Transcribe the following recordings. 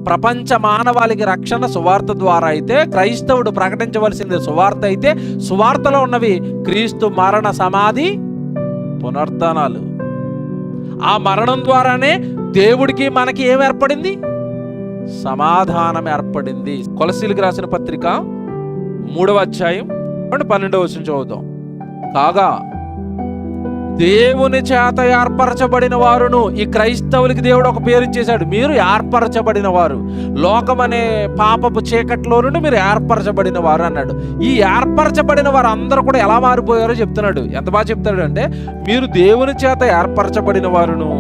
ప్రపంచ మానవాళికి రక్షణ సువార్త ద్వారా అయితే, క్రైస్తవుడు ప్రకటించవలసింది సువార్త అయితే, సువార్తలో ఉన్నవి క్రీస్తు మరణ, సమాధి, పునరుత్థానాలు. ఆ మరణం ద్వారానే దేవుడికి మనకి ఏం ఏర్పడింది? సమాధానం ఏర్పడింది. కొలసీలకు రాసిన పత్రిక 3వ అధ్యాయం 12వ వచనం చదువుదాం. కాగా దేవుని చేత ఏర్పరచబడిన వారును, ఈ క్రైస్తవులకి దేవుడు ఒక పేరు ఇచ్చేశాడు, మీరు ఏర్పరచబడిన వారు, లోకమనే పాపపు చీకట్లో నుండి మీరు ఏర్పరచబడిన వారు అన్నాడు. ఈ ఏర్పరచబడిన వారు అందరూ కూడా ఎలా మారిపోయారో చెప్తున్నాడు. ఎంత బాగా చెప్తాడు అంటే, మీరు దేవుని చేత ఏర్పరచబడిన వారును,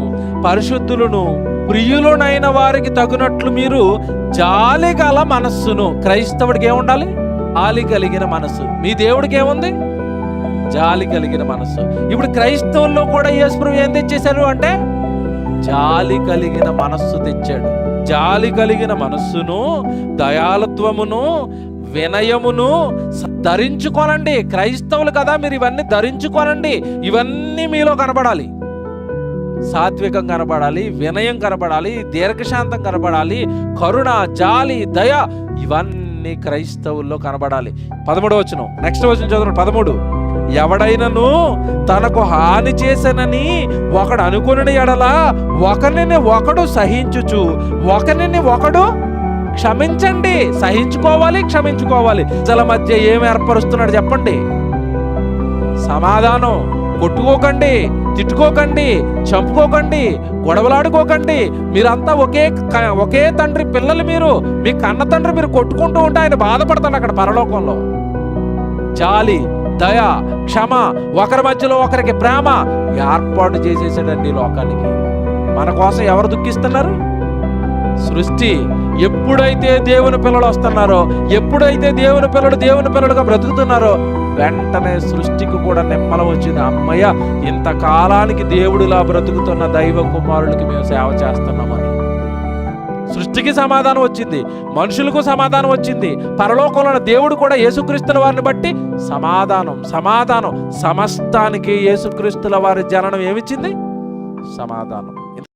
పరిశుద్ధులను, ప్రియులనైన వారికి తగినట్లు మీరు జాలి గల మనస్సును. క్రైస్తవుడికి ఏముండాలి? జాలి కలిగిన మనస్సు. మీ దేవుడికి ఏముంది? జాలి కలిగిన మనస్సు. ఇప్పుడు క్రైస్తవుల్లో కూడా యేసుప్రభు ఏం తెచ్చేశారు అంటే, జాలి కలిగిన మనస్సు తెచ్చాడు. జాలి కలిగిన మనస్సును, దయాళత్వమును, వినయమును ధరించుకోనండి. క్రైస్తవులు కదా, మీరు ఇవన్నీ ధరించుకోనండి. ఇవన్నీ మీలో కనబడాలి. సాత్వికం కనబడాలి, వినయం కనబడాలి, దీర్ఘశాంతం కనబడాలి, కరుణ, జాలి, దయ, ఇవన్నీ క్రైస్తవుల్లో కనబడాలి. 13వ వచనం, నెక్స్ట్ వచనం చదువు. 13, ఎవడైనను తనకు హాని చేసనని ఒకడు అనుకుని ఎడల ఒకరిని ఒకడు సహించుచు ఒకరిని ఒకడు క్షమించండి. సహించుకోవాలి, క్షమించుకోవాలి. ప్రజల మధ్య ఏమి ఏర్పరుస్తున్నాడు చెప్పండి? సమాధానం. కొట్టుకోకండి, తిట్టుకోకండి, చంపుకోకండి, గొడవలాడుకోకండి. మీరంతా ఒకే తండ్రి పిల్లలు. మీరు మీ కన్న తండ్రి మీరు కొట్టుకుంటూ ఉంటే ఆయన బాధపడతాడు అక్కడ పరలోకంలో. జాలి, దయ, క్షమ, ఒకరి మధ్యలో ఒకరికి ప్రేమ ఏర్పాటు చేసేసాడండి లోకానికి. మన కోసం ఎవరు దుఃఖిస్తున్నారు? సృష్టి. ఎప్పుడైతే దేవుని పిల్లలు వస్తున్నారో, ఎప్పుడైతే దేవుని పిల్లలుగా బ్రతుకుతున్నారో, వెంటనే సృష్టికి కూడా నిమ్మలం వచ్చింది. అమ్మయ్య, ఇంతకాలానికి దేవుడిలా బ్రతుకుతున్న దైవ కుమారులకి మేము సేవ చేస్తున్నామని. సృష్టికి సమాధానం వచ్చింది, మనుషులకు సమాధానం వచ్చింది. పరలోకంలో దేవుడు కూడా యేసుక్రీస్తుల వారిని బట్టి సమాధానం. సమస్తానికి యేసుక్రీస్తుల వారి జననం ఏమిచ్చింది? సమాధానం.